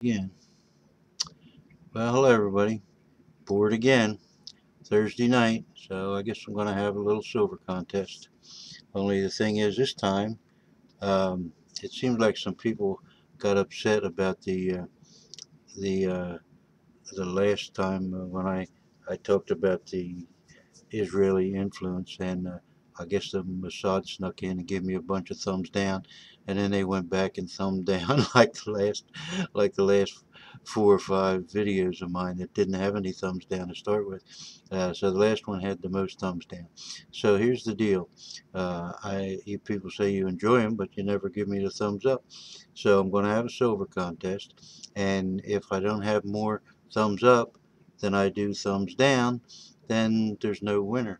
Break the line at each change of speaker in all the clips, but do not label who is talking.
Again. Well, hello everybody. Bored again. Thursday night, so I guess I'm going to have a little silver contest. Only the thing is, this time, it seems like some people got upset about the the last time when I talked about the Israeli influence, and I guess the Mossad snuck in and gave me a bunch of thumbs down, and then they went back and thumbed down like the last 4 or 5 videos of mine that didn't have any thumbs down to start with. So the last one had the most thumbs down. So here's the deal. You people say you enjoy them, but you never give me the thumbs up. So I'm going to have a silver contest, and if I don't have more thumbs up than I do thumbs down, then there's no winner.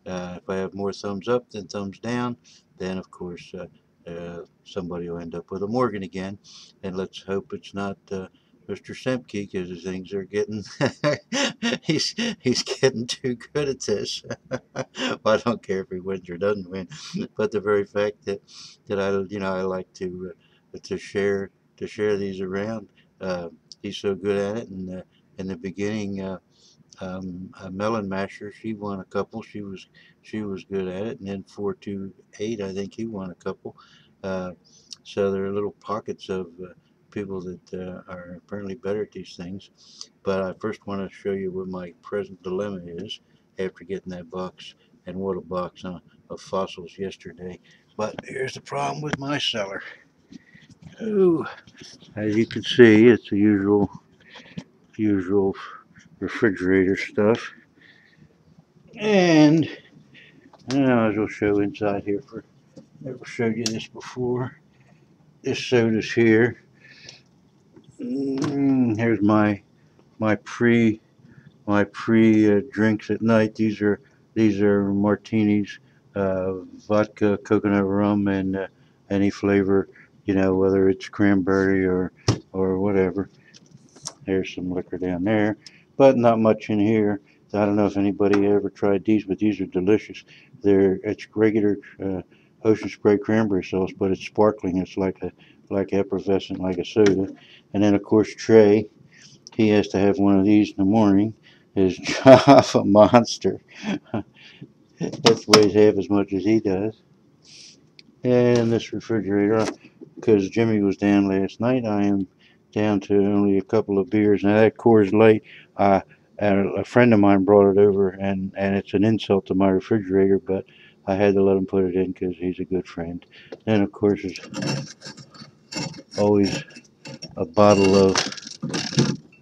If I have more thumbs up than thumbs down, then of course somebody will end up with a Morgan again. And let's hope it's not Mr. Semke, because things are getting he's getting too good at this. Well, I don't care if he wins or doesn't win, but the very fact that I like to share these around. Uh, he's so good at it, and in the beginning. Melon Masher, she won a couple. She was good at it, and then 428, I think he won a couple. Uh, so there are little pockets of people that are apparently better at these things. But I first want to show you what my present dilemma is after getting that box, and what a box, huh, of fossils yesterday. But here's the problem with my cellar. Ooh, as you can see, it's the usual refrigerator stuff. And I might as well show inside here. For Never showed you this before. This soda's here. Here's my pre drinks at night. These are martinis, vodka, coconut rum, and any flavor, whether it's cranberry or whatever. There's some liquor down there, but not much in here. I don't know if anybody ever tried these, but these are delicious. It's regular ocean spray cranberry sauce, but it's sparkling. It's like effervescent, like a soda. And then of course Trey, he has to have one of these in the morning. His Java Monster. That weighs half as much as he does. And this refrigerator, because Jimmy was down last night, I am down to only a couple of beers. Now that Coors Light, uh, a friend of mine brought it over, and it's an insult to my refrigerator, but I had to let him put it in because he's a good friend. Then of course there's always a bottle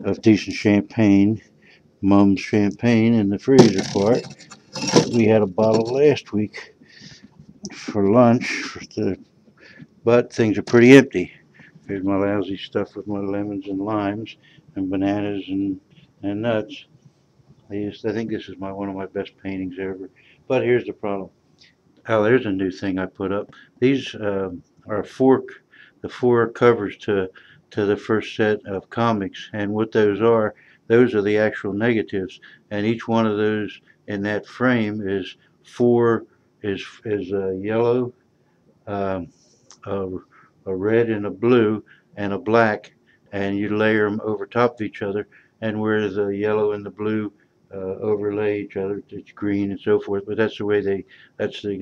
of decent champagne, Mum's champagne in the freezer part. We had a bottle last week for lunch, but things are pretty empty. Here's my lousy stuff with my lemons and limes and bananas and nuts. I think this is one of my best paintings ever. But here's the problem. Oh, there's a new thing I put up. These are the four covers to the first set of comics, and what those are the actual negatives, and each one of those in that frame is four is a yellow, um, a, a red, and a blue, and a black, and you layer them over top of each other, and where the yellow and the blue overlay each other, it's green and so forth. But that's the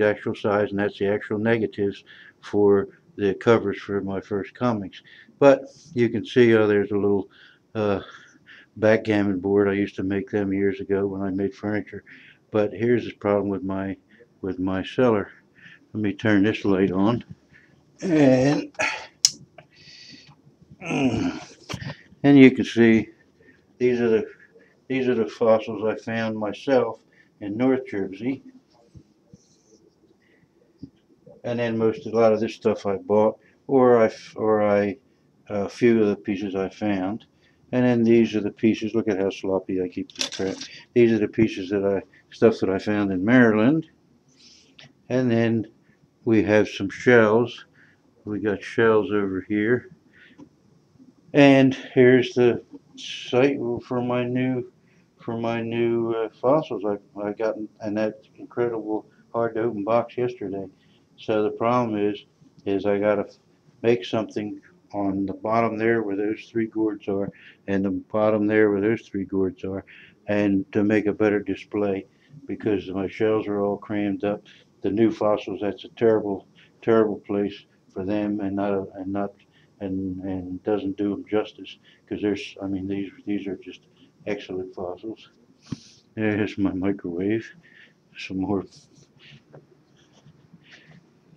actual size, and that's the actual negatives for the covers for my first comics. But you can see, there's a little uh, backgammon board. I used to make them years ago when I made furniture. But here's the problem with my cellar. Let me turn this light on, and and you can see these are the these are the fossils I found myself in North Jersey, and then a lot of this stuff I bought, or I a few of the pieces I found, and then these are the pieces. Look at how sloppy I keep this crap. These are the pieces stuff that I found in Maryland, and then we have some shells. We got shells over here, and here's the site for my new fossils I got in that incredible hard to open box yesterday. So the problem is I got to make something on the bottom there where those three gourds are, and the bottom there where those three gourds are, and to make a better display, because my shells are all crammed up. The new fossils, that's a terrible, terrible place for them, and doesn't do them justice, because I mean, these are just excellent fossils. There's my microwave. Some more.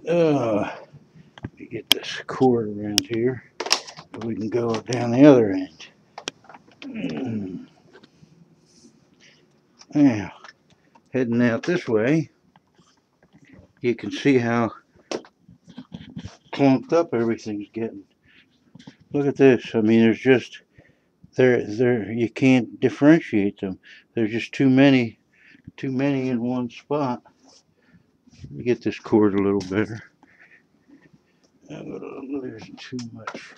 Let me get this cord around here. We can go down the other end. Now, heading out this way, you can see how clumped up everything's getting. Look at this. I mean, there's just you can't differentiate them. There's just too many in one spot. Let me get this cord a little better. There's too much.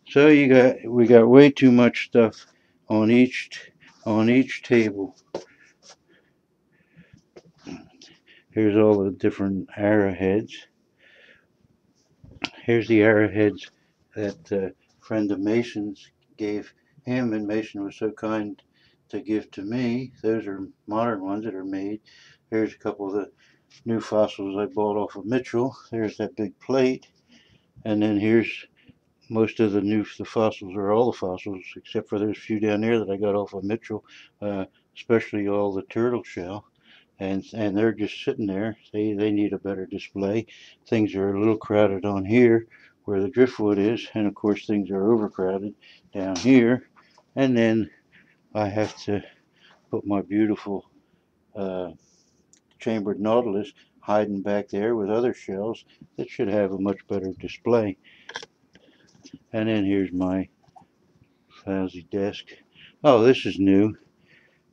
So we got way too much stuff on each table. Here's all the different arrowheads. Here's the arrowheads that a friend of Mason's gave him, and Mason was so kind to give to me. Those are modern ones that are made. Here's a couple of the new fossils I bought off of Mitchell. There's that big plate. And then here's most of the fossils, or all the fossils, except for those few down there that I got off of Mitchell, especially all the turtle shell. And they're just sitting there. They need a better display. Things are a little crowded on here where the driftwood is, and of course things are overcrowded down here. And then I have to put my beautiful uh, chambered nautilus hiding back there with other shells that should have a much better display. And then here's my lousy desk. Oh, this is new.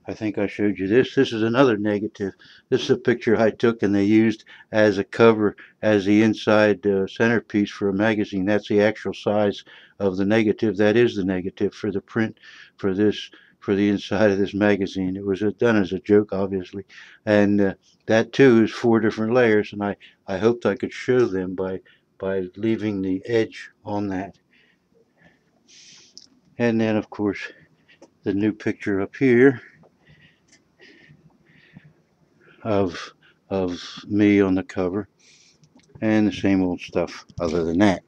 I think I showed you this. This is another negative. This is a picture I took and they used as a cover, as the inside centerpiece for a magazine. That's the actual size of the negative. That is the negative for the print for this, for the inside of this magazine. It was done as a joke, obviously. And that too is 4 different layers, and I hoped I could show them by leaving the edge on that. And then, of course, the new picture up here of me on the cover, and the same old stuff other than that.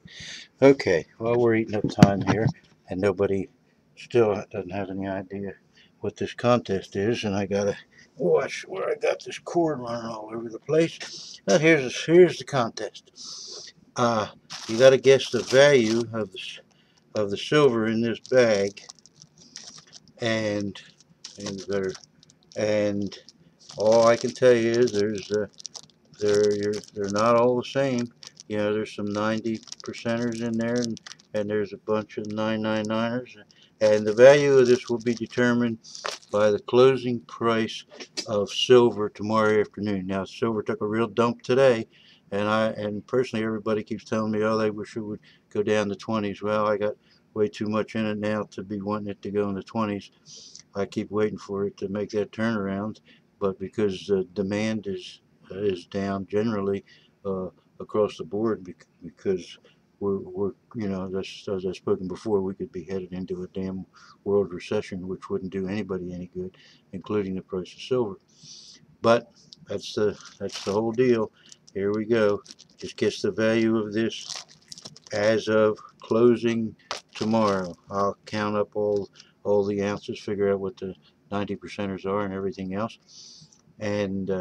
Okay, well, we're eating up time here, and nobody still doesn't have any idea what this contest is, and I gotta watch where I got this cord running all over the place. Now here's the contest. You gotta guess the value of the silver in this bag, and better, and all I can tell you is they're not all the same. You know, there's some 90 percenters in there, and there's a bunch of 999ers. And the value of this will be determined by the closing price of silver tomorrow afternoon. Now, silver took a real dump today, and personally, everybody keeps telling me, oh, they wish it would go down to 20s. Well, I got way too much in it now to be wanting it to go in the 20s. I keep waiting for it to make that turnaround, but because demand is down generally across the board, because we're you know, as I've spoken before, we could be headed into a damn world recession, which wouldn't do anybody any good, including the price of silver. But that's the whole deal. Here we go. Just guess the value of this as of closing tomorrow. I'll count up all the ounces, figure out what the 90 percenters are, and everything else. And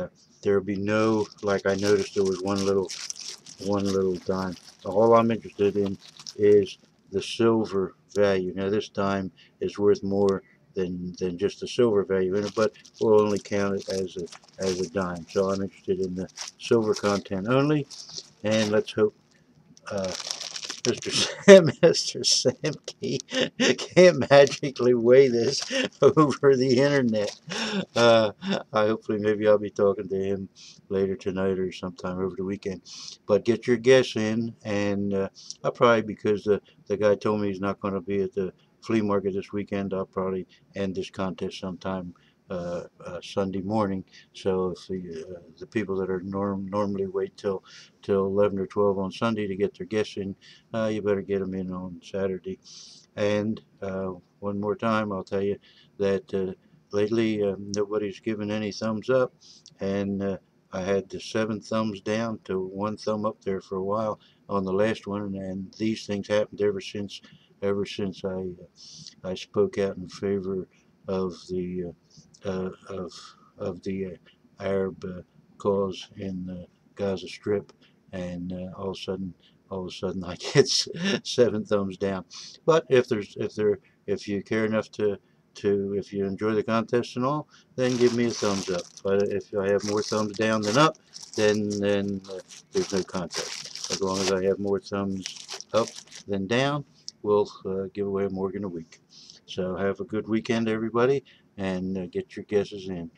there'll be no, like I noticed there was one little dime. All I'm interested in is the silver value. Now this dime is worth more than just the silver value in it, but we'll only count it as a dime. So I'm interested in the silver content only, and let's hope uh, Mr. Samke can't magically weigh this over the internet. Hopefully maybe I'll be talking to him later tonight or sometime over the weekend. But get your guess in, and I'll probably, because the guy told me he's not going to be at the flea market this weekend, I'll probably end this contest sometime Sunday morning. So if the people that are normally wait till 11 or 12 on Sunday to get their guests in, you better get them in on Saturday. And one more time, I'll tell you that lately nobody's given any thumbs up, and I had the 7 thumbs down to 1 thumb up there for a while on the last one, and these things happened ever since I spoke out in favor of the Arab cause in the Gaza Strip, and all of a sudden I get 7 thumbs down. But if you care enough to if you enjoy the contest and all, then give me a thumbs up. But if I have more thumbs down than up, then there's no contest. As long as I have more thumbs up than down, we'll give away a Morgan a week. So have a good weekend, everybody, and get your guesses in.